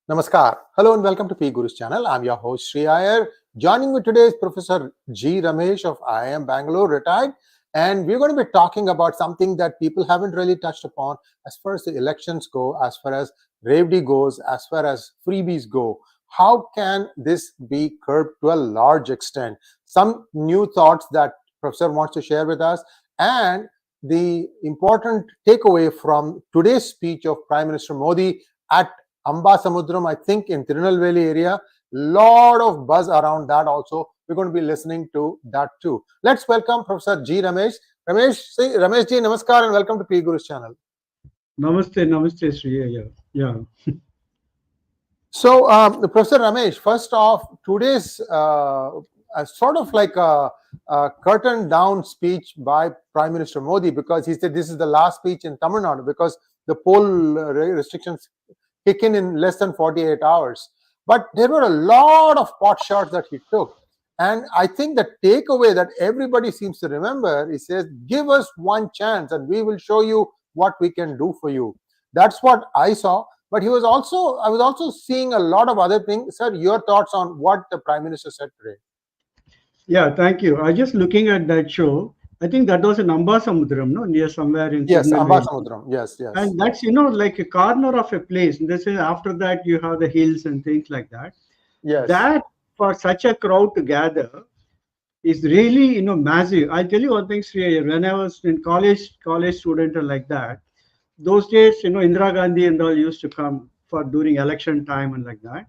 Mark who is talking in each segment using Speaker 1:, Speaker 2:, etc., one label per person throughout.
Speaker 1: Namaskar. Hello and welcome to PGurus channel. I'm your host Sree Iyer. Joining me today is Professor G. Ramesh of IIM Bangalore, retired. And we're going to be talking about something that people haven't really touched upon as far as the elections go, as far as bribed goes, as far as freebies go. How can this be curbed to a large extent? Some new thoughts that Professor wants to share with us, and the important takeaway from today's speech of Prime Minister Modi at 𝗣𝗂𝘅, I think in 𝗤𝙗𝙗 area. Lot of buzz around that also. We're going to be listening to that too. Let's welcome Professor G. Ramesh. Ramesh Ji, namaskar and welcome to PGurus channel.
Speaker 2: Namaste, Sree Iyer. Yeah.
Speaker 1: So, Professor Ramesh, first off, today's sort of like a curtain down speech by Prime Minister Modi, because he said this is the last speech in Tamil Nadu because the poll restrictions kick in less than 48 hours. But there were a lot of pot shots that he took. And I think the takeaway that everybody seems to remember, he says, give us one chance and we will show you what we can do for you. That's what I saw. But I was also seeing a lot of other things. Sir, your thoughts on what the Prime Minister said today?
Speaker 2: Yeah, thank you. I was just looking at that show. I think that was in 𝗣𝗂𝘅, no, near somewhere in
Speaker 1: Yes,
Speaker 2: 𝗤𝙗𝙗.
Speaker 1: 𝗣𝗂𝘅. Yes.
Speaker 2: And that's, like a corner of a place. And this is after that you have the hills and things like that.
Speaker 1: Yes.
Speaker 2: That for such a crowd to gather is really, massive. I'll tell you one thing, Sree, when I was in college student and like that, those days, Indira Gandhi and all used to come for during election time and like that.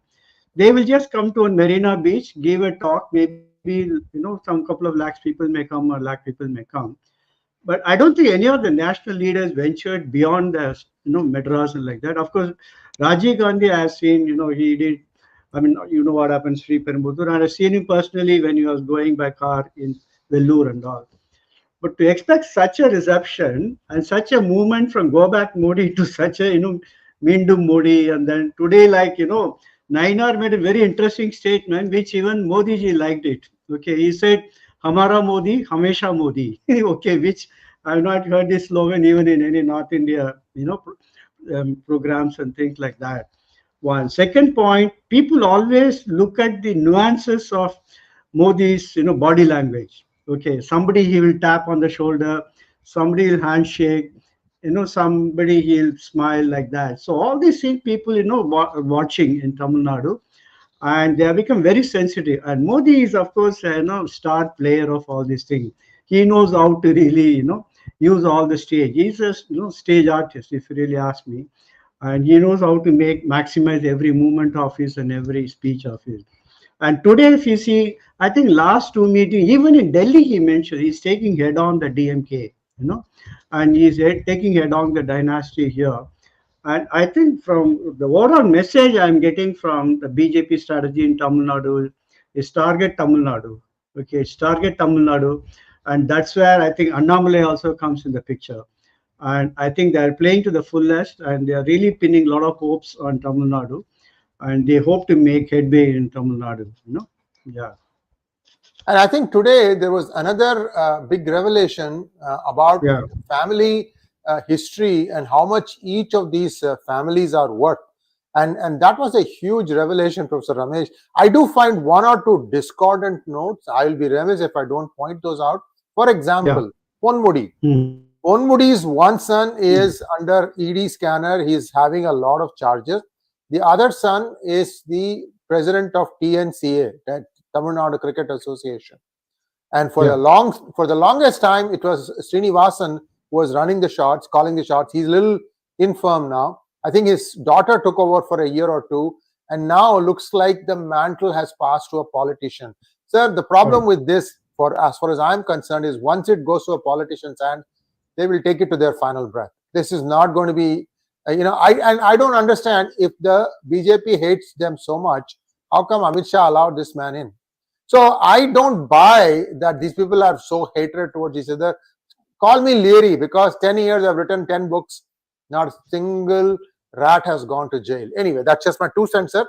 Speaker 2: They will just come to a Marina Beach, give a talk, maybe, some couple of lakhs people may come or lakh people may come. But I don't think any of the national leaders ventured beyond the, Madras and like that. Of course, Rajiv Gandhi, I have seen, he did, you know what happened, Sree Perumbudur, and I've seen him personally when he was going by car in Vellore and all. But to expect such a reception and such a movement from go back Modi to such a, Mindum Modi, and then today, like, Nainar made a very interesting statement, which even Modi ji liked it. Okay, he said, Hamara Modi, Hamesha Modi. Okay, which I have not heard this slogan even in any North India, programs and things like that. One. Second point, people always look at the nuances of Modi's, body language. Okay, somebody he will tap on the shoulder, somebody will handshake, somebody he'll smile like that. So all these things people, watching in Tamil Nadu, and they have become very sensitive. And Modi is, of course, star player of all these things. He knows how to really, use all the stage. He's a, stage artist, if you really ask me. And he knows how to maximize every movement of his and every speech of his. And today, if you see, I think last two meetings, even in Delhi, he mentioned he's taking head on the DMK, and he's taking head on the dynasty here. And I think from the overall message I'm getting from the BJP strategy in Tamil Nadu is target Tamil Nadu. Okay, it's target Tamil Nadu. And that's where I think Annamalai also comes in the picture. And I think they're playing to the fullest and they're really pinning a lot of hopes on Tamil Nadu. And they hope to make headway in Tamil Nadu, Yeah.
Speaker 1: And I think today there was another big revelation about family history and how much each of these families are worth. And that was a huge revelation, Professor Ramesh. I do find one or two discordant notes. I will be remiss if I don't point those out. For example, Ponmudi. Ponmudi's one son is under ED scanner. He is having a lot of charges. The other son is the president of TNCA, Tamil Nadu Cricket Association. And for the longest time, it was Srinivasan who was running the shots, calling the shots. He's a little infirm now. I think his daughter took over for a year or two, and now looks like the mantle has passed to a politician. Sir, the problem with this, as far as I'm concerned, is once it goes to a politician's hand, they will take it to their final breath. This is not going to be, I don't understand, if the BJP hates them so much, how come Amit Shah allowed this man in? So I don't buy that these people are so hatred towards each other. Call me leery, because 10 years I've written 10 books. Not a single rat has gone to jail. Anyway, that's just my 2 cents, sir.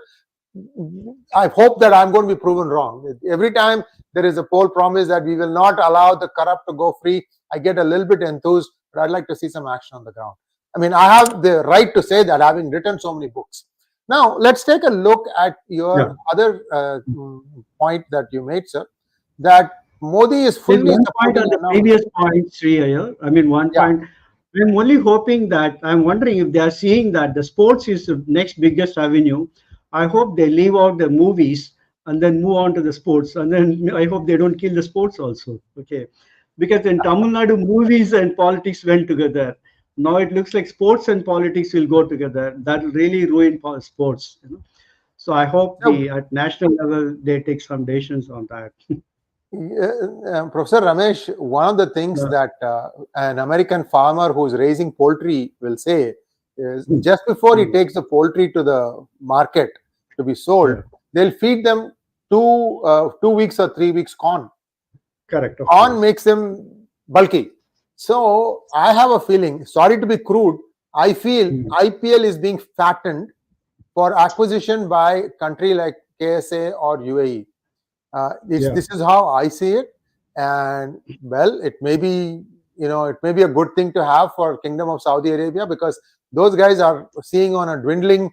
Speaker 1: I hope that I'm going to be proven wrong. Every time there is a poll promise that we will not allow the corrupt to go free, I get a little bit enthused, but I'd like to see some action on the ground. I mean, I have the right to say that, having written so many books. Now, let's take a look at your other point that you made, sir, that Modi is fully
Speaker 2: There's one point
Speaker 1: supporting
Speaker 2: on the
Speaker 1: Annamalai.
Speaker 2: previous point, Sree Iyer. I mean, one point. I'm only hoping that, I'm wondering if they are seeing that the sports is the next biggest avenue. I hope they leave out the movies and then move on to the sports. And then I hope they don't kill the sports also. Okay. Because in Tamil Nadu, movies and politics went together. Now it looks like sports and politics will go together. That will really ruin sports. You know? So I hope at national level they take some decisions on that.
Speaker 1: Professor Ramesh, one of the things that an American farmer who's raising poultry will say is just before he takes the poultry to the market to be sold, they'll feed them 2 weeks or 3 weeks corn.
Speaker 2: Correct.
Speaker 1: Corn makes them bulky. So I have a feeling, sorry to be crude, I feel IPL is being fattened for acquisition by a country like KSA or UAE. This is how I see it, and well, it may be a good thing to have for Kingdom of Saudi Arabia, because those guys are seeing on a dwindling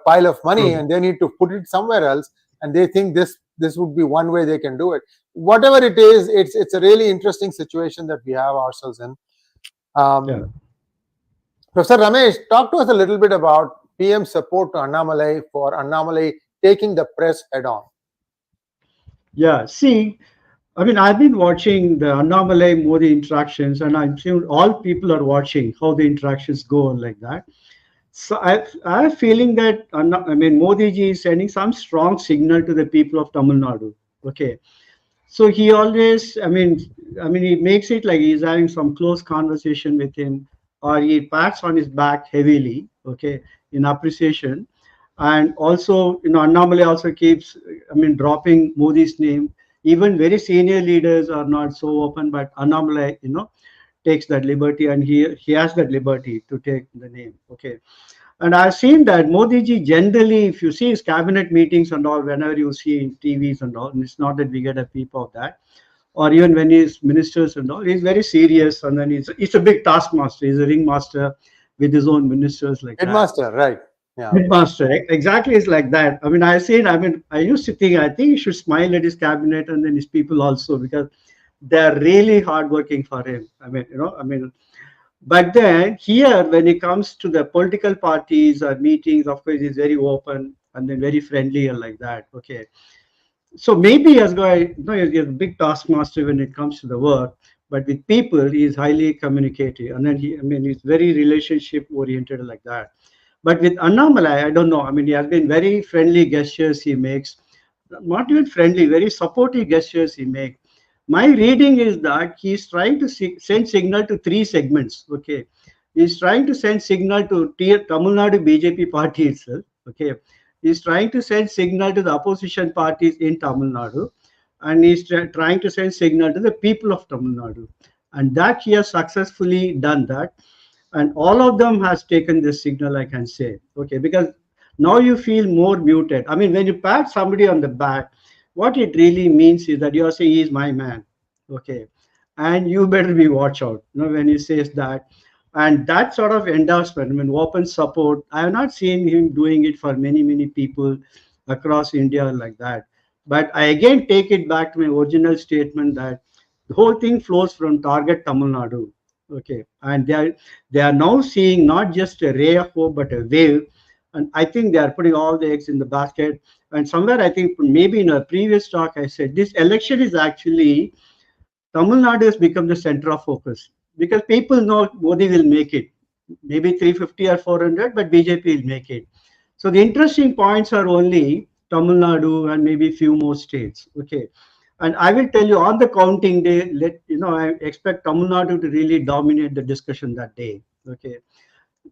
Speaker 1: pile of money and they need to put it somewhere else, and they think this would be one way they can do it. Whatever it is, it's a really interesting situation that we have ourselves in. Professor Ramesh, talk to us a little bit about PM's support to Annamalai for Annamalai taking the press head on.
Speaker 2: Yeah, see, I mean, I've been watching the Annamalai Modi interactions, and I'm sure all people are watching how the interactions go like that. So I have a feeling that Modi ji is sending some strong signal to the people of Tamil Nadu. Okay, so he always, he makes it like he's having some close conversation with him, or he pats on his back heavily. Okay, in appreciation. And also, Annamalai also keeps, dropping Modi's name. Even very senior leaders are not so open, but Annamalai, takes that liberty, and he has that liberty to take the name. Okay. And I've seen that Modi ji generally, if you see his cabinet meetings and all, whenever you see in TVs and all, and it's not that we get a peep of that, or even when he's ministers and all, he's very serious, and then he's a big taskmaster. He's a ringmaster with his own ministers like
Speaker 1: Headmaster, right.
Speaker 2: Yeah. Headmaster, exactly, it's like that. I used to think, I think he should smile at his cabinet and then his people also, because they're really hardworking for him. But then here, when it comes to the political parties or meetings, of course, he's very open and then very friendly and like that. Okay. So maybe he's a big taskmaster when it comes to the work, but with people, he is highly communicative. And then he's very relationship oriented like that. But with Annamalai, I don't know. He has been very friendly gestures he makes. Not even friendly, very supportive gestures he makes. My reading is that he's trying to send signal to 3 segments. Okay. He's trying to send signal to Tamil Nadu BJP party itself. Okay. He's trying to send signal to the opposition parties in Tamil Nadu. And he's trying to send signal to the people of Tamil Nadu. And that he has successfully done that. And all of them has taken this signal, I can say. Okay, because now you feel more muted. When you pat somebody on the back, what it really means is that you are saying, he is my man. Okay, and you better be watch out, when he says that. And that sort of endorsement, open support, I have not seen him doing it for many, many people across India like that. But I again take it back to my original statement that the whole thing flows from target Tamil Nadu. Okay, and they are now seeing not just a ray of hope but a wave, and I think they are putting all the eggs in the basket. And somewhere I think maybe in a previous talk I said this election is actually Tamil Nadu has become the center of focus, because people know Modi will make it, maybe 350 or 400, but BJP will make it. So the interesting points are only Tamil Nadu and maybe a few more states. Okay. And I will tell you, on the counting day, I expect Tamil Nadu to really dominate the discussion that day. Okay,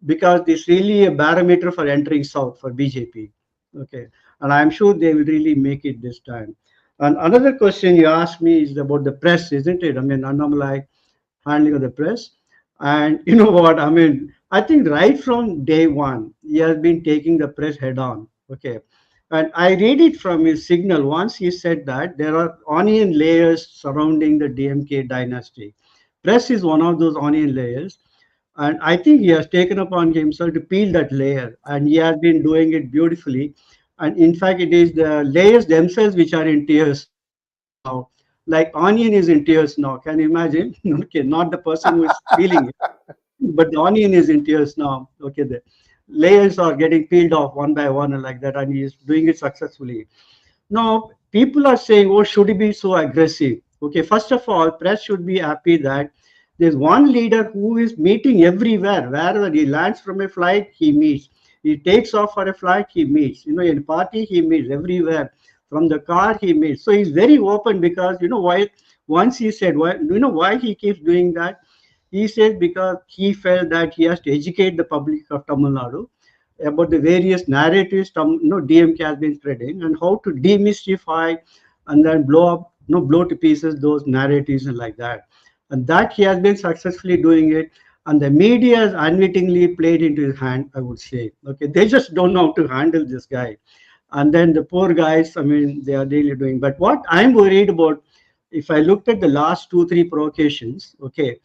Speaker 2: because it's really a barometer for entering South for BJP. Okay, and I'm sure they will really make it this time. And another question you asked me is about the press, isn't it? Annamalai handling of the press. And you know what? I think right from day one, he has been taking the press head on. Okay. And I read it from his signal. Once he said that there are onion layers surrounding the DMK dynasty. Press is one of those onion layers. And I think he has taken upon himself to peel that layer, and he has been doing it beautifully. And in fact, it is the layers themselves which are in tears now. Like onion is in tears now. Can you imagine? Okay, not the person who is peeling it, but the onion is in tears now. Okay, the layers are getting peeled off one by one and like that, and he is doing it successfully. Now, people are saying, oh, should he be so aggressive? Okay, first of all, press should be happy that there's one leader who is meeting everywhere. Wherever he lands from a flight, he meets. He takes off for a flight, he meets. In a party, he meets everywhere. From the car, he meets. So he's very open because, why? Once he said, why? Do you know why he keeps doing that? He said because he felt that he has to educate the public of Tamil Nadu about the various narratives DMK has been spreading, and how to demystify and then blow up, blow to pieces those narratives and like that. And that he has been successfully doing it. And the media has unwittingly played into his hand, I would say. Okay, they just don't know how to handle this guy. And then the poor guys, I mean, they are really doing. But what I'm worried about, if I looked at the last 2-3 provocations, okay,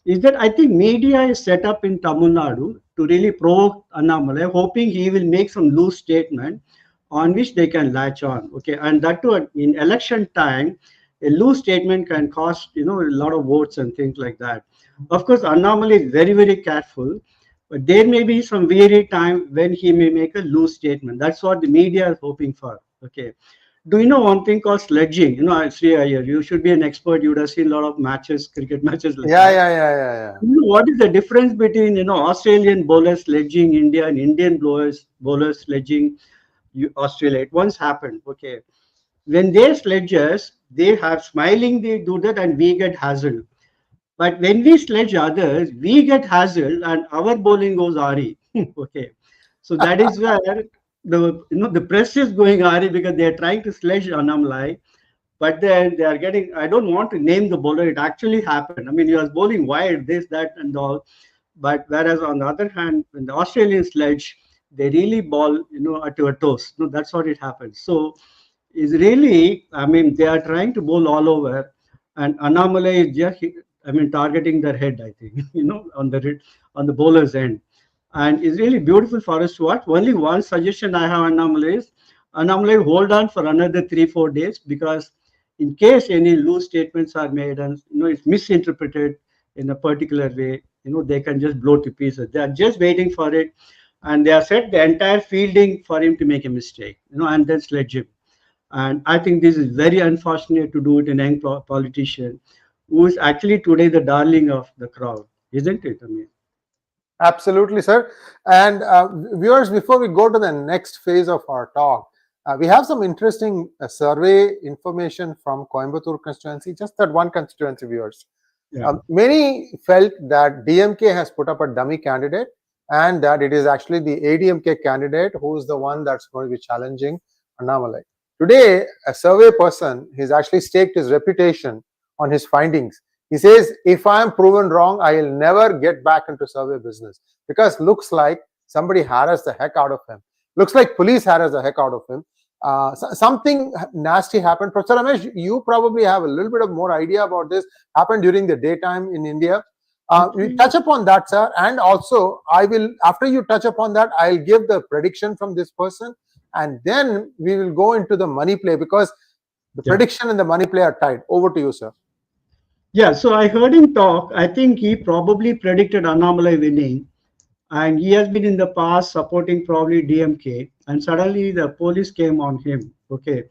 Speaker 2: is that I think media is set up in Tamil Nadu to really provoke Annamalai, hoping he will make some loose statement on which they can latch on. Okay, and that too in election time, a loose statement can cost a lot of votes and things like that. Of course, Annamalai is very, very careful, but there may be some weary time when he may make a loose statement. That's what the media is hoping for. Okay. Do you know one thing called sledging? Sree Iyer, you should be an expert. You would have seen a lot of matches, cricket matches like that.
Speaker 1: Yeah.
Speaker 2: What is the difference between Australian bowlers sledging India and Indian bowlers sledging Australia? It once happened. Okay, when they sledge us, they have smiling. They do that, and we get hassled. But when we sledge others, we get hassled, and our bowling goes RE. Okay, so that is where the press is going RE because they are trying to sledge Annamalai. But then they are getting, I don't want to name the bowler, it actually happened. I mean, he was bowling wide, this, that, and all. But whereas on the other hand, when the Australian sledge, they really ball, to a toes. That's what it happens. So it's really, I mean, they are trying to bowl all over, and Annamalai is just, I mean, targeting their head, I think, on the bowler's end. And it's really beautiful for us to watch. Only one suggestion I have, Annamalai, is Annamalai hold on for another 3-4 days, because in case any loose statements are made and it's misinterpreted in a particular way, they can just blow to pieces. They are just waiting for it, and they are set the entire fielding for him to make a mistake, and then sledge him. And I think this is very unfortunate to do it in a young politician who is actually today the darling of the crowd, isn't it? I mean,
Speaker 1: absolutely, sir. And viewers, before we go to the next phase of our talk, we have some interesting survey information from Coimbatore constituency, just that one constituency, viewers. Yeah. Many felt that DMK has put up a dummy candidate, and that it is actually the ADMK candidate who is the one that's going to be challenging Annamalai. Today, a survey person has actually staked his reputation on his findings. He says, if I am proven wrong, I will never get back into survey business, because looks like somebody harassed the heck out of him. Looks like police harassed the heck out of him. Something nasty happened. Professor Ramesh, you probably have a little bit of more idea about this. Happened during the daytime in India. We touch upon that, sir. And also, I will, after you touch upon that, I'll give the prediction from this person. And then we will go into the money play, because the prediction and the money play are tied. Over to you, sir.
Speaker 2: Yeah, so I heard him talk. I think he probably predicted Annamalai winning. And he has been in the past supporting probably DMK. And suddenly the police came on him. Okay.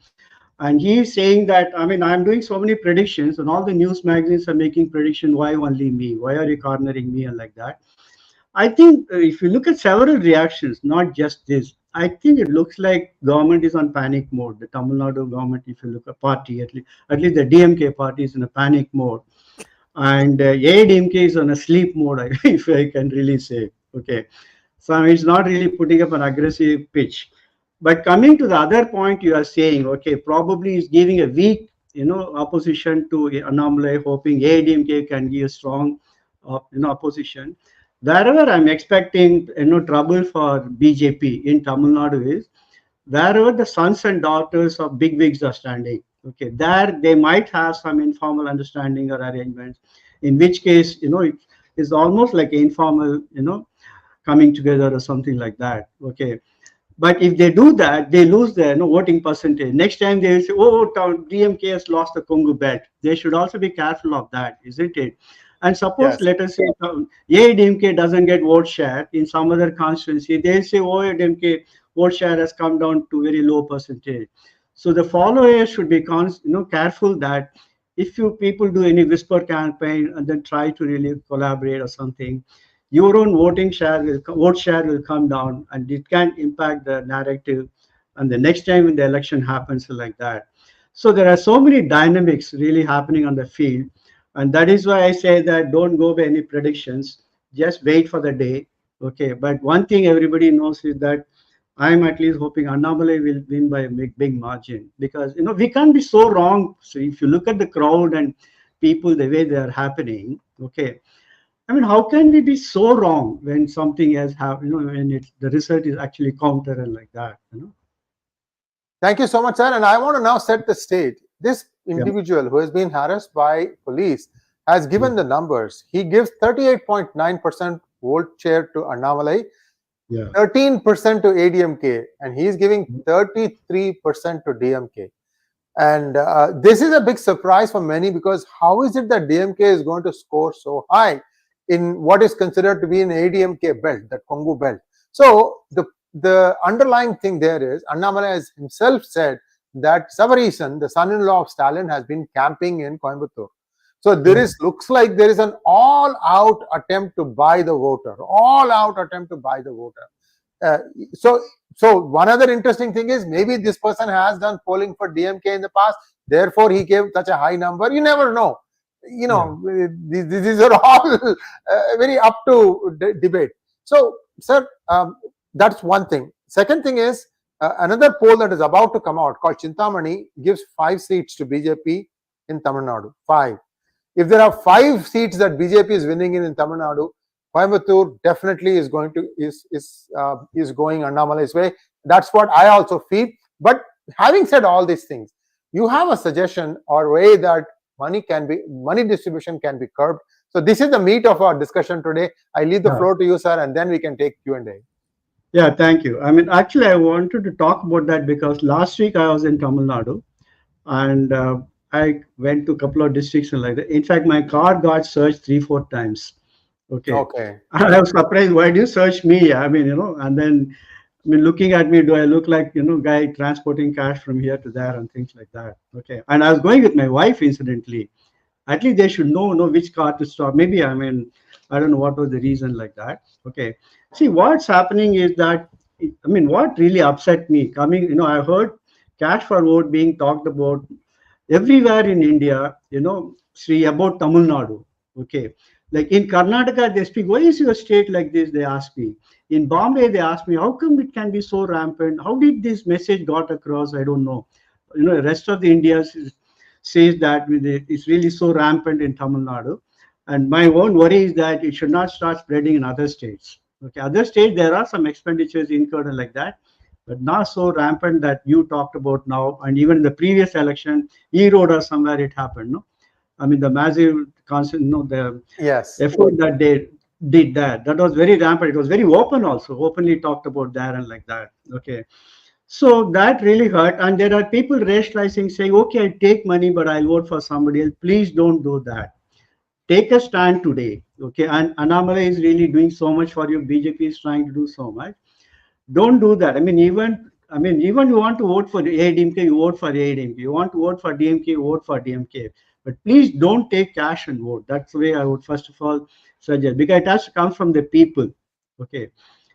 Speaker 2: And he's saying that, I mean, I'm doing so many predictions, and all the news magazines are making prediction. Why only me? Why are you cornering me? And like that. I think if you look at several reactions, not just this, I think it looks like government is on panic mode. The Tamil Nadu government, if you look at party, at least the DMK party is in a panic mode. And ADMK is on a sleep mode, if I can really say. Okay. So it's not really putting up an aggressive pitch. But coming to the other point you are saying, okay, probably is giving a weak, opposition to Annamalai, hoping ADMK can give a strong, opposition. Wherever I'm expecting, trouble for BJP in Tamil Nadu is wherever the sons and daughters of big wigs are standing. Okay, there they might have some informal understanding or arrangements, in which case, It's almost like informal, coming together or something like that. Okay. But if they do that, they lose their voting percentage. Next time they will say, oh, DMK has lost the Congo belt. They should also be careful of that, isn't it? And suppose,
Speaker 1: Yes.
Speaker 2: let us say, ADMK doesn't get vote share in some other constituency. They'll say, oh, ADMK vote share has come down to very low percentage. So the followers should be careful that if you people do any whisper campaign and then try to really collaborate or something, your own vote share will come down, and it can impact the narrative. And the next time when the election happens like that. So there are so many dynamics really happening on the field. And that is why I say that don't go by any predictions. Just wait for the day. Okay. But one thing everybody knows is that I'm at least hoping Annamalai will win by a big margin, because we can't be so wrong. So if you look at the crowd and people, the way they are happening, okay. I mean, how can we be so wrong when something has happened, when the result is actually counter and like that,
Speaker 1: Thank you so much, sir. And I want to now set the stage. This individual who has been harassed by police has given the numbers. He gives 38.9% vote share to Annamalai, 13% to ADMK, and he is giving 33% to DMK. And this is a big surprise for many, because how is it that DMK is going to score so high in what is considered to be an ADMK belt, that Congo belt? So the underlying thing there is, Annamalai has himself said that 𝗤𝙗𝘅, the son-in-law of Stalin, has been camping in Coimbatore. So there looks like there is an all-out attempt to buy the voter, So one other interesting thing is, maybe this person has done polling for DMK in the past, therefore he gave such a high number. You never know. These are all very up to debate. So, sir, that's one thing. Second thing is, another poll that is about to come out called Chintamani gives 5 seats to BJP in Tamil Nadu. 5. If there are 5 seats that BJP is winning in Tamil Nadu, Coimbatore definitely is going Annamalai's way. That's what I also feel. But having said all these things, you have a suggestion or way that money distribution can be curbed. So this is the meat of our discussion today. I leave the floor to you, sir, and then we can take Q&A.
Speaker 2: Yeah, thank you. I mean, actually, I wanted to talk about that because last week I was in Tamil Nadu, and I went to a couple of districts and like that. In fact, my car got searched 3-4 times. Okay. I was surprised. Why do you search me? I mean, and then, looking at me, do I look like, guy transporting cash from here to there and things like that? Okay. And I was going with my wife, incidentally. At least they should know which car to stop. Maybe, I don't know what was the reason like that. Okay. See, what's happening is that, what really upset me I heard cash for vote being talked about everywhere in India, Sree, about Tamil Nadu. Okay. Like in Karnataka, they speak, why is your state like this? They ask me. In Bombay, they ask me, how come it can be so rampant? How did this message got across? I don't know. The rest of the India says that it's really so rampant in Tamil Nadu. And my own worry is that it should not start spreading in other states. Okay, other states, there are some expenditures incurred and like that, but not so rampant that you talked about now. And even in the previous election, E-Road or somewhere it happened, no? The massive effort that they did that was very rampant. It was very open also, openly talked about there and like that. Okay. So that really hurt. And there are people rationalizing, saying, okay, I'll take money, but I'll vote for somebody else. Please don't do that. Take a stand today. Okay. And Annamalai is really doing so much for you. BJP is trying to do so much. Don't do that. Even you want to vote for ADMK, you vote for ADMK. You want to vote for DMK, you vote for DMK. But please don't take cash and vote. That's the way I would first of all suggest, because it has to come from the people. Okay.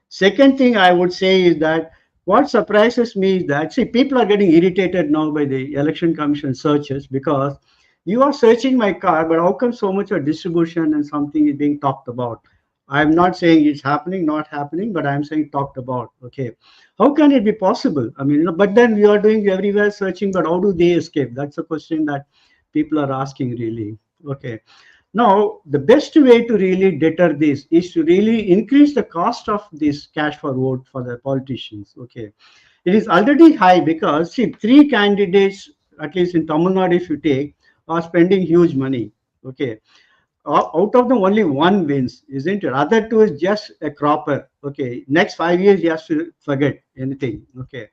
Speaker 2: Second thing I would say is that what surprises me is that, see, people are getting irritated now by the Election Commission searches, because you are searching my car, but how come so much of distribution and something is being talked about? I'm not saying it's happening, not happening, but I'm saying talked about. Okay. How can it be possible? But then we are doing everywhere searching, but how do they escape? That's a question that people are asking, really. Okay. Now, the best way to really deter this is to really increase the cost of this cash for vote for the politicians. Okay. It is already high because, see, 3 candidates, at least in Tamil Nadu, if you take, are spending huge money. Okay. out of them only one wins, isn't it? Other two is just a cropper. Okay, next 5 years he has to forget anything. Okay,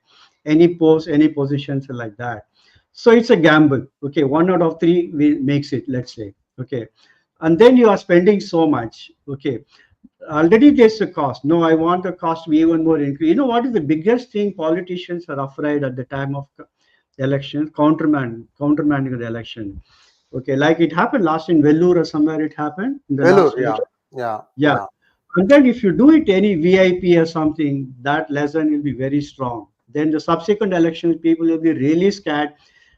Speaker 2: any post, any positions like that. So it's a gamble. Okay, 1 out of 3 makes it, let's say. Okay, and then you are spending so much. Okay, already there's a cost. No, I want the cost to be even more increased. You know what is the biggest thing politicians are afraid at the time of election? Countermanding of the election. Okay, like it happened last in Vellore or somewhere it happened in the last
Speaker 1: yeah,
Speaker 2: election.
Speaker 1: yeah,
Speaker 2: Yeah. And then if you do it any VIP or something, that lesson will be very strong. Then the subsequent elections, people will be really scared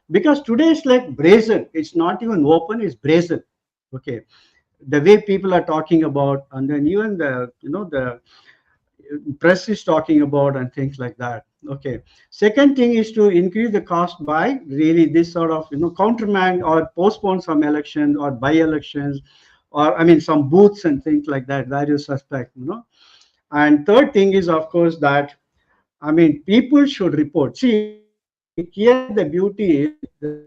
Speaker 2: because today it's like brazen. It's not even open, it's brazen. Okay. The way people are talking about, and then even the, the press is talking about and things like that. Okay. Second thing is to increase the cost by really this sort of, countermand or postpone some elections or by-elections, or I mean some booths and things like that, various suspect, And third thing is, of course, that I mean people should report. See, here the beauty is the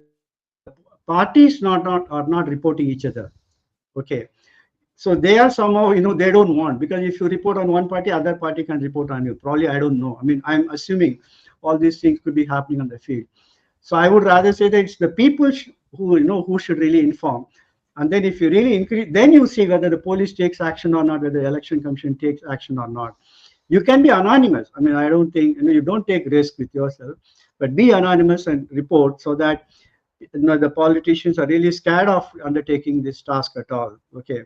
Speaker 2: parties are not reporting each other. Okay. So they are somehow, they don't want, because if you report on one party, other party can report on you. Probably, I don't know. I mean, I'm assuming all these things could be happening on the field. So I would rather say that it's the people who should really inform. And then if you really increase, then you see whether the police takes action or not, whether the election commission takes action or not. You can be anonymous. I mean, I don't think, you don't take risk with yourself, but be anonymous and report so that the politicians are really scared of undertaking this task at all. Okay.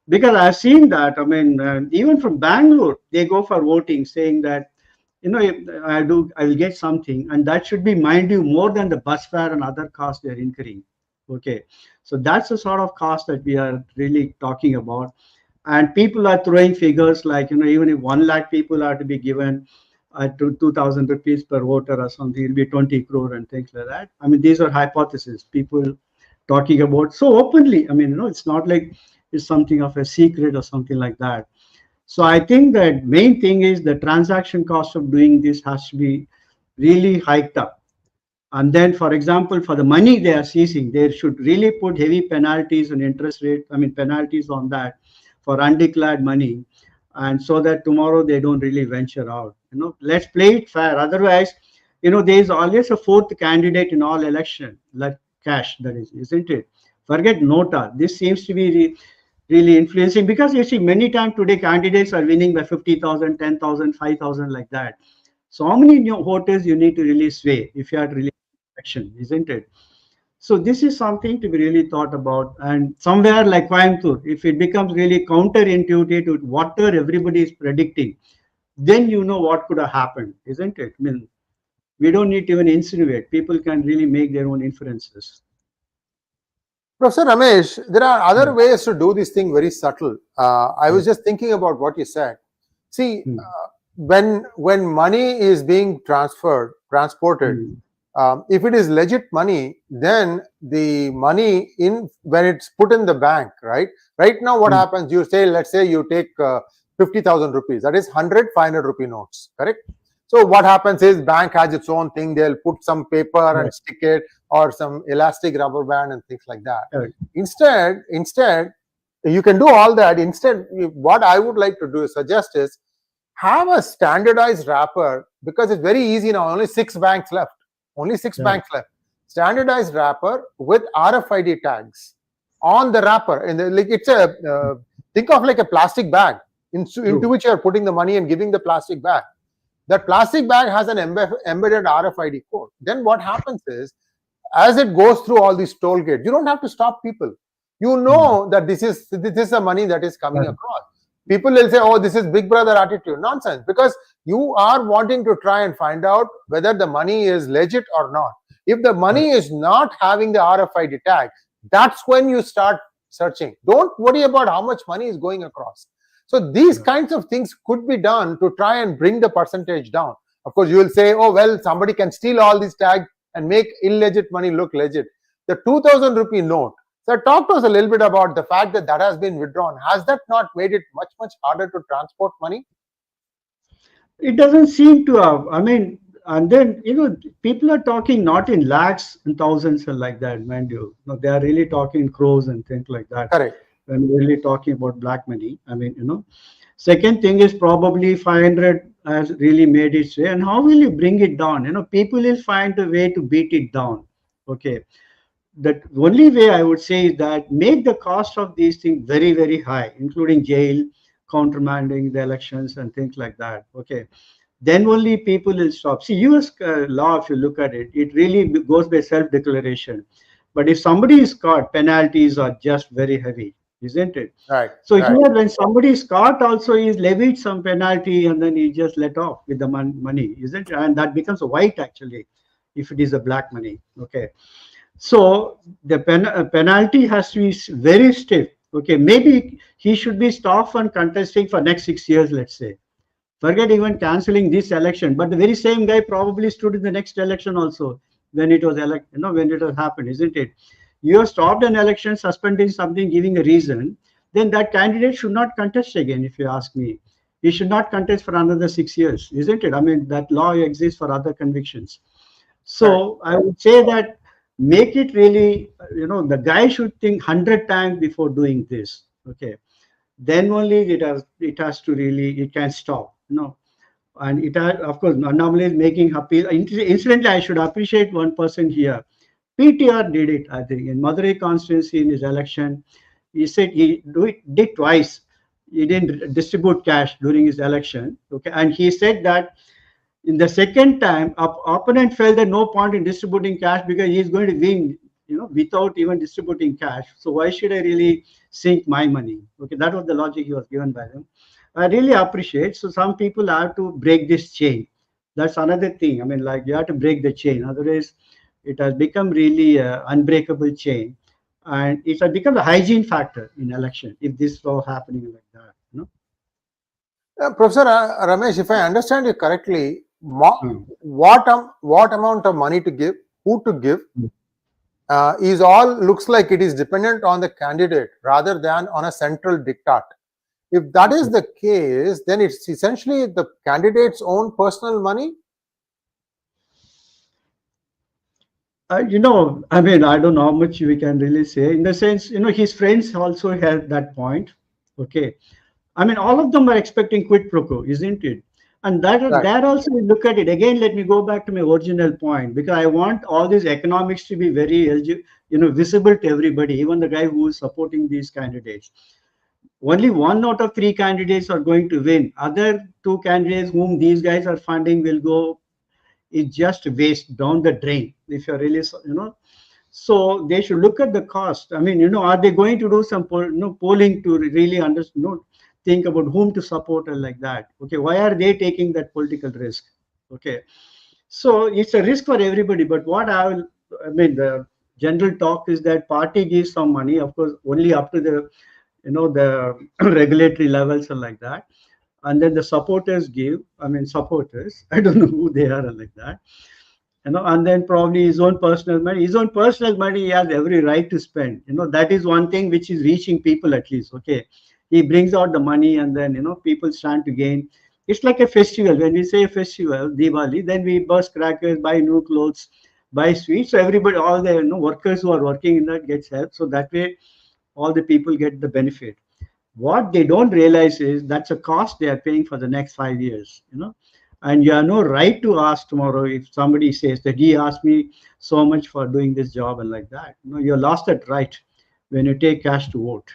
Speaker 2: Because I've seen that, I mean, even from Bangalore, they go for voting saying that, I will get something, and that should be, mind you, more than the bus fare and other costs they're incurring. Okay. So that's the sort of cost that we are really talking about. And people are throwing figures like, even if 1 lakh people are to be given 2,000 rupees per voter or something, it'll be 20 crore and things like that. I mean, these are hypotheses people talking about so openly. I mean, it's not like it's something of a secret or something like that. So I think that main thing is the transaction cost of doing this has to be really hiked up. And then, for example, for the money they are seizing, they should really put heavy penalties and interest rate, I mean, penalties on that for undeclared money. And so that tomorrow they don't really venture out. Let's play it fair. Otherwise, there is always a fourth candidate in all election, like cash, that is, isn't it? Forget nota. This seems to be really influencing, because you see many times today candidates are winning by 50,000, 10,000, 5,000 like that. So how many new voters you need to really sway if you are really election, isn't it? So this is something to be really thought about. And somewhere like Coimbatore, if it becomes really counterintuitive to whatever everybody is predicting, then what could have happened, isn't it? I mean, we don't need to even insinuate. People can really make their own inferences.
Speaker 1: Professor Ramesh, there are other ways to do this thing very subtle. I was just thinking about what you said. See, when money is being transported, if it is legit money, then the money when it's put in the bank, right? Right now, what happens? You say, let's say you take 50,000 rupees. That is 100 500 rupee notes, correct? So what happens is bank has its own thing. They'll put some paper and stick it, or some elastic rubber band and things like that. Instead, you can do all that. Instead, what I would like to suggest is have a standardized wrapper, because it's very easy now. Only 6 banks left. Banks left. Standardized wrapper with RFID tags on the wrapper. And it's think of like a plastic bag into which you are putting the money and giving the plastic bag. That plastic bag has an embedded RFID code. Then what happens is, as it goes through all these toll gates, you don't have to stop people. You know that this is the money that is coming across. People will say, oh, this is Big Brother attitude. Nonsense, because you are wanting to try and find out whether the money is legit or not. If the money is not having the RFID tag, that's when you start searching. Don't worry about how much money is going across. So these kinds of things could be done to try and bring the percentage down. Of course, you will say, oh, well, somebody can steal all these tags and make illegit money look legit. The 2,000 rupee note. So talk to us a little bit about the fact that has been withdrawn. Has that not made it much, much harder to transport money?
Speaker 2: It doesn't seem to have. I mean, and then, people are talking not in lakhs and thousands and like that, mind you. No, they are really talking crores and things like that.
Speaker 1: Correct.
Speaker 2: when we're really talking about black money. I mean, second thing is probably 500 has really made its way. And how will you bring it down? People will find a way to beat it down. Okay. The only way I would say is that make the cost of these things very, very high, including jail, countermanding the elections and things like that. Okay. Then only people will stop. See, US law, if you look at it, it really goes by self-declaration. But if somebody is caught, penalties are just very heavy, isn't it?
Speaker 1: Right.
Speaker 2: So
Speaker 1: right.
Speaker 2: here, when somebody is caught, also is levied some penalty, and then he just let off with the money, isn't it? And that becomes a white actually, if it is a black money. Okay. So the penalty has to be very stiff. Okay, maybe he should be stopped from contesting for next 6 years, let's say. Forget even cancelling this election, but the very same guy probably stood in the next election also when it was when it has happened, isn't it? You have stopped an election, suspending something, giving a reason, then that candidate should not contest again, if you ask me. He should not contest for another 6 years, isn't it? I mean, that law exists for other convictions. So I would say that make it really, the guy should think 100 times before doing this. Okay, then only it has to really, it can stop. And it has, of course, Annamalai is making appeal. Incidentally, I should appreciate one person here. PTR did it, I think, in Madurai constituency in his election. He said he did twice. He didn't distribute cash during his election. Okay, and he said that in the second time, opponent felt that no point in distributing cash because he is going to win, without even distributing cash. So why should I really sink my money? Okay, that was the logic he was given by them. I really appreciate. So some people have to break this chain. That's another thing. I mean, like you have to break the chain. Otherwise, it has become really an unbreakable chain. And it has become a hygiene factor in election if this was happening like that.
Speaker 1: Professor Ramesh, if I understand you correctly, what amount of money to give, who to give, is all looks like it is dependent on the candidate rather than on a central diktat. If that is the case, then it's essentially the candidate's own personal money.
Speaker 2: I mean, I don't know how much we can really say. In the sense, his friends also had that point. Okay, I mean, all of them are expecting quid pro quo, isn't it? And that also we look at it again. Let me go back to my original point, because I want all these economics to be very visible to everybody, even the guy who is supporting these candidates. Only 1 out of 3 candidates are going to win. Other 2 candidates whom these guys are funding will go, it's just waste down the drain. If you're really, so they should look at the cost. I mean, are they going to do some polling to really understand, think about whom to support and like that? Okay, why are they taking that political risk? Okay, so it's a risk for everybody. But what the general talk is that party gives some money, of course, only up to the the regulatory levels and like that, and then the supporters give. I mean, supporters, I don't know who they are and like that, and then probably his own personal money. His own personal money, he has every right to spend. That is one thing which is reaching people at least. Okay, he brings out the money, and then people stand to gain. It's like a festival. When we say a festival, Diwali, then we burst crackers, buy new clothes, buy sweets. So everybody, all the workers who are working in that gets help. So that way, all the people get the benefit. What they don't realize is that's a cost they are paying for the next 5 years. And you have no right to ask tomorrow if somebody says that he asked me so much for doing this job and like that. You lost that right when you take cash to vote.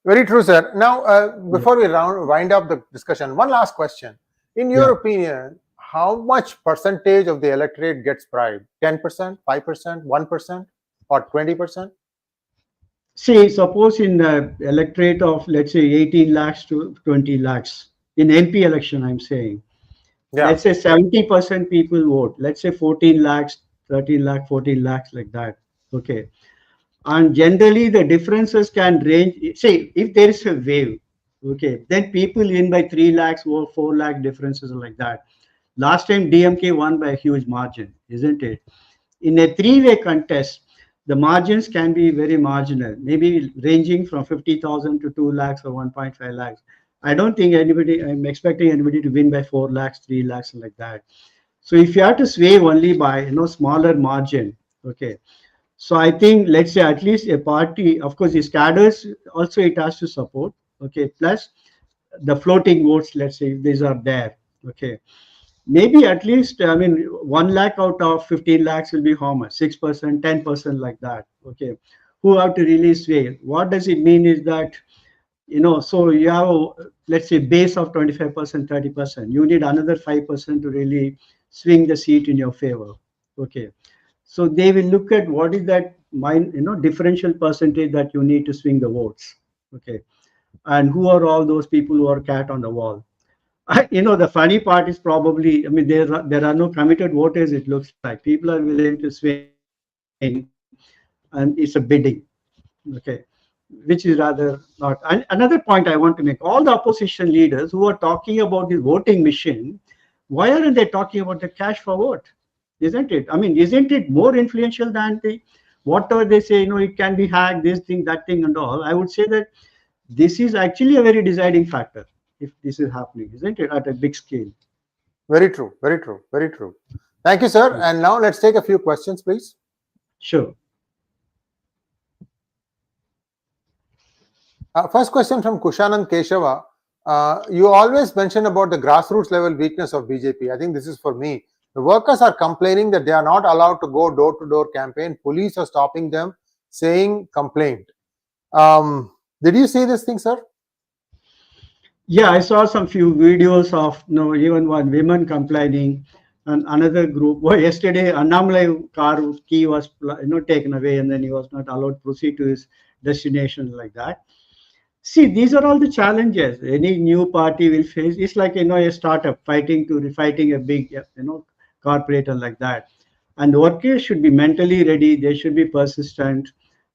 Speaker 1: Very true, sir. Now, before we wind up the discussion, one last question. In your opinion, how much percentage of the electorate gets bribed? 10%, 5%, 1%, or 20%?
Speaker 2: See, suppose in the electorate of, let's say, 18 lakhs to 20 lakhs, in MP election, I'm saying, let's say 70% people vote, let's say 14 lakhs, 13 lakhs, 14 lakhs, like that. Okay. And generally, the differences can range. Say, if there is a wave, okay, then people win by 3 lakhs or 4 lakh differences like that. Last time, DMK won by a huge margin, isn't it? In a 3-way contest, the margins can be very marginal, maybe ranging from 50,000 to 2 lakhs or 1.5 lakhs. I don't think I'm expecting anybody to win by 4 lakhs, 3 lakhs, and like that. So if you have to sway only by, smaller margin, okay, So I think, let's say, at least a party, of course, these cadres also it has to support. Okay, plus the floating votes, let's say, if these are there. Okay, maybe at least, I mean, 1 lakh out of 15 lakhs will be how much? 6%, 10%, like that. Okay, who have to really sway? What does it mean is that, so you have a, let's say, base of 25%, 30%. You need another 5% to really swing the seat in your favor. Okay, so they will look at what is that differential percentage that you need to swing the votes. Okay, and who are all those people who are cat on the wall? The funny part is probably, I mean, there are no committed voters. It looks like people are willing to swing, and it's a bidding. Okay, which is rather not. And another point I want to make: all the opposition leaders who are talking about the voting machine, why aren't they talking about the cash for vote? Isn't it? I mean, isn't it more influential than the whatever they say? It can be hacked, this thing, that thing, and all. I would say that this is actually a very deciding factor if this is happening, isn't it, at a big scale?
Speaker 1: Very true. Very true. Very true. Thank you, sir. And now let's take a few questions, please.
Speaker 2: Sure.
Speaker 1: First question from Chirstian and Christian. You always mention about the grassroots level weakness of BJP. I think this is for me. The workers are complaining that they are not allowed to go door-to-door campaign. Police are stopping them, saying complaint. Did you see this thing, sir?
Speaker 2: Yeah, I saw some few videos of even one woman complaining, and another group. Well, yesterday, Annamalai car key was taken away, and then he was not allowed to proceed to his destination, like that. See, these are all the challenges any new party will face. It's like a startup fighting a big corporate and like that. And the workers should be mentally ready. They should be persistent,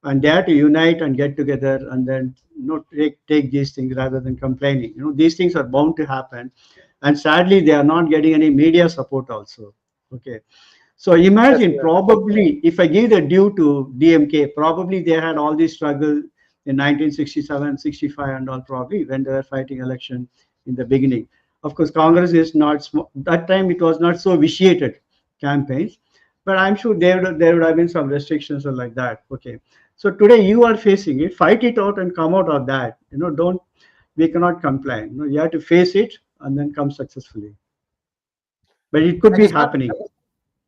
Speaker 2: and they have to unite and get together, and then take these things rather than complaining. These things are bound to happen, and sadly they are not getting any media support also. Okay, so imagine, probably if I give the due to DMK, probably they had all these struggles in 1967, 65, and all, probably when they were fighting election in the beginning. Of course, Congress is not that time. It was not so vitiated campaigns, but I'm sure there would have been some restrictions or like that. Okay, so today you are facing it. Fight it out and come out of that. We cannot complain. You have to face it and then come successfully. But it could be happening.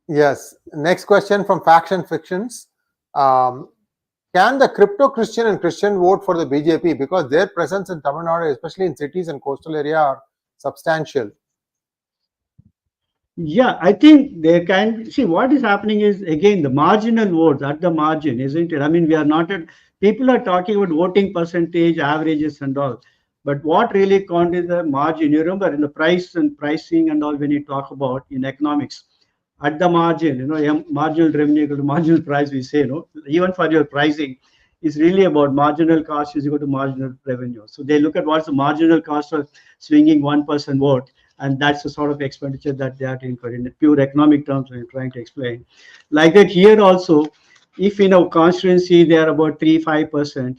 Speaker 1: Yes. Next question from Faction Fictions. Can the crypto Christian and Christian vote for the BJP because their presence in Tamil Nadu, especially in cities and coastal area, are substantial?
Speaker 2: Yeah, I think they can. See, what is happening is, again, the marginal votes at the margin, isn't it? I mean, we are not at, people are talking about voting percentage, averages and all. But what really counts is the margin. You remember in the price and pricing and all, when you talk about in economics, at the margin, marginal revenue equal to marginal price, we say, even for your pricing, is really about marginal cost is equal to marginal revenue. So they look at what's the marginal cost of swinging 1% vote, and that's the sort of expenditure that they have to incur in pure economic terms when you're trying to explain. Like that here also, if in a constituency they are about 3-5%,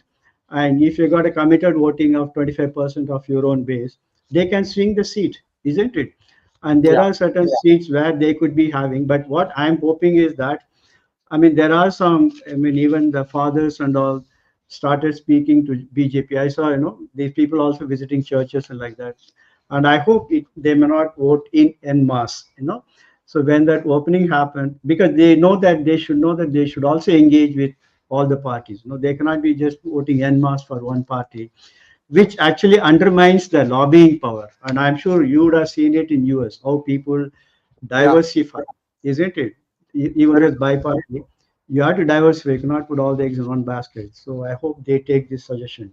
Speaker 2: and if you got a committed voting of 25% of your own base, they can swing the seat, isn't it? And there are certain seats where they could be having. But what I'm hoping is that, I mean, there are some, I mean, even the fathers and all started speaking to BJP. I saw, these people also visiting churches and like that. And I hope they may not vote en masse, So when that opening happened, because they know that they should also engage with all the parties. They cannot be just voting en masse for one party, which actually undermines the lobbying power. And I'm sure you would have seen it in US, how people diversify, isn't it? Even as bi-party, you have to diversify. You cannot put all the eggs in one basket. So I hope they take this suggestion.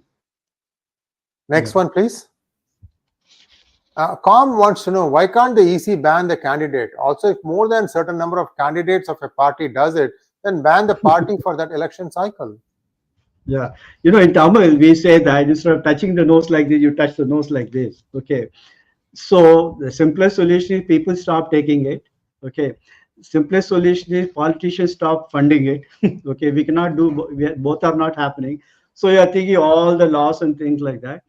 Speaker 1: Next one, please. Com wants to know, why can't the EC ban the candidate? Also, if more than a certain number of candidates of a party does it, then ban the party for that election cycle.
Speaker 2: Yeah, in Tamil, we say that instead of touching the nose like this, you touch the nose like this. Okay. So the simplest solution is people stop taking it. Okay. Simplest solution is politicians stop funding it. Okay. We cannot do, both are not happening. So you are thinking all the laws and things like that.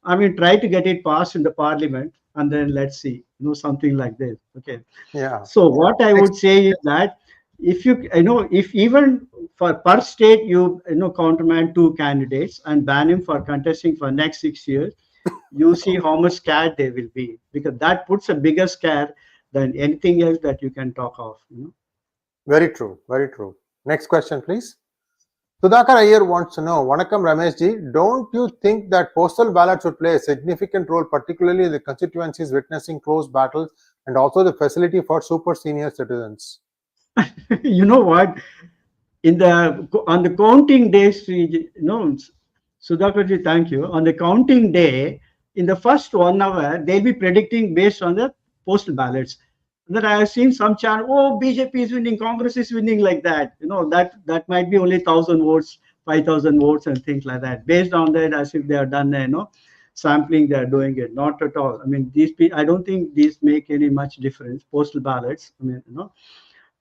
Speaker 2: I mean, try to get it passed in the parliament, and then let's see, something like this. Okay.
Speaker 1: Yeah.
Speaker 2: So what I would say is that if if even for per state you countermand 2 candidates and ban him for contesting for next 6 years, you see how much scared they will be, because that puts a bigger scare than anything else that you can talk of.
Speaker 1: Very true, very true. Next question, please. Sudhakar Iyer wants to know, Vanakkam Ramesh G, don't you think that postal ballots would play a significant role, particularly in the constituencies witnessing close battles and also the facility for super senior citizens?
Speaker 2: You know what? On the counting days, Sudhakar ji, thank you. On the counting day, in the first 1 hour, they'll be predicting based on the postal ballots. That I have seen some chant, oh, BJP is winning, Congress is winning, like that. That might be only 1,000 votes, 5,000 votes, and things like that. Based on that, as if they have done, sampling, they are doing it. Not at all. I mean, I don't think these make any much difference. Postal ballots. I mean,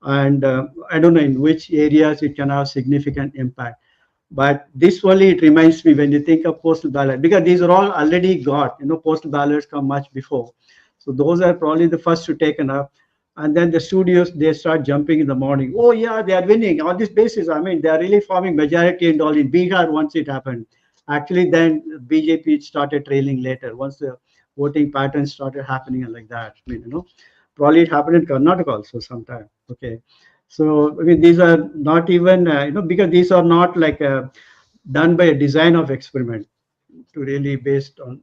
Speaker 2: and I don't know in which areas it can have significant impact. But this only, it reminds me when you think of postal ballot, because these are all already got, postal ballots come much before. So those are probably the first to taken up. And then the studios, they start jumping in the morning. Oh yeah, they are winning on this basis. I mean, they are really forming majority and all in Bihar once it happened. Actually, then BJP started trailing later once the voting patterns started happening and like that. I mean, probably it happened in Karnataka also sometime. Okay. So, I mean, these are not even, because these are not like done by a design of experiment to really based on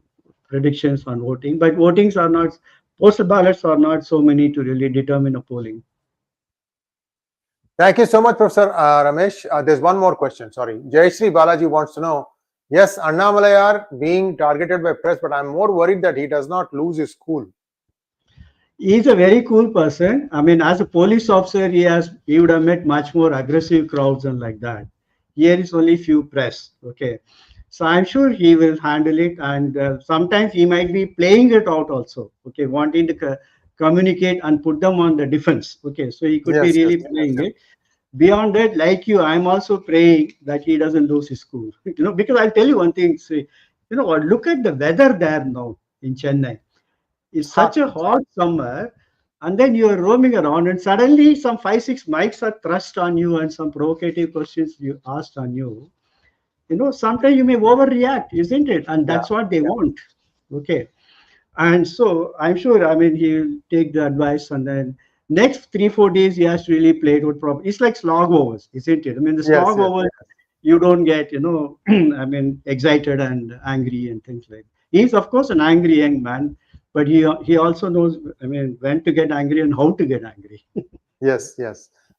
Speaker 2: predictions on voting, but votings are not, postal ballots are not so many to really determine a polling.
Speaker 1: Thank you so much, Professor Ramesh. There's one more question, sorry. Jayashree Balaji wants to know, yes, Annamalai are being targeted by press, but I'm more worried that he does not lose his cool.
Speaker 2: He's a very cool person. I mean, as a police officer, he would have met much more aggressive crowds and like that. Here is only few press. Okay. So I'm sure he will handle it, and sometimes he might be playing it out also. Okay, wanting to communicate and put them on the defense. Okay, so he could be really playing it. Beyond that, like you, I'm also praying that he doesn't lose his cool. Because I'll tell you one thing. See, look at the weather there now in Chennai. It's such a hot summer, and then you're roaming around, and suddenly some 5-6 mics are thrust on you, and some provocative questions you asked on you. Sometimes you may overreact, isn't it? And that's what they want. Okay. And so I'm sure, I mean, he'll take the advice, and then next 3-4 days, he has to really play it with proper. It's like slog overs, isn't it? I mean, the slog overs, you don't get, I mean, excited and angry and things like that. He's, of course, an angry young man, but he also knows, I mean, when to get angry and how to get angry.
Speaker 1: Yes.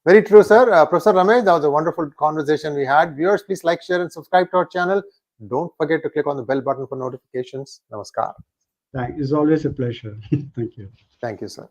Speaker 1: Very true, sir. Professor Ramesh, that was a wonderful conversation we had. Viewers, please like, share, and subscribe to our channel. Don't forget to click on the bell button for notifications. Namaskar.
Speaker 2: It's always a pleasure. Thank you.
Speaker 1: Thank you, sir.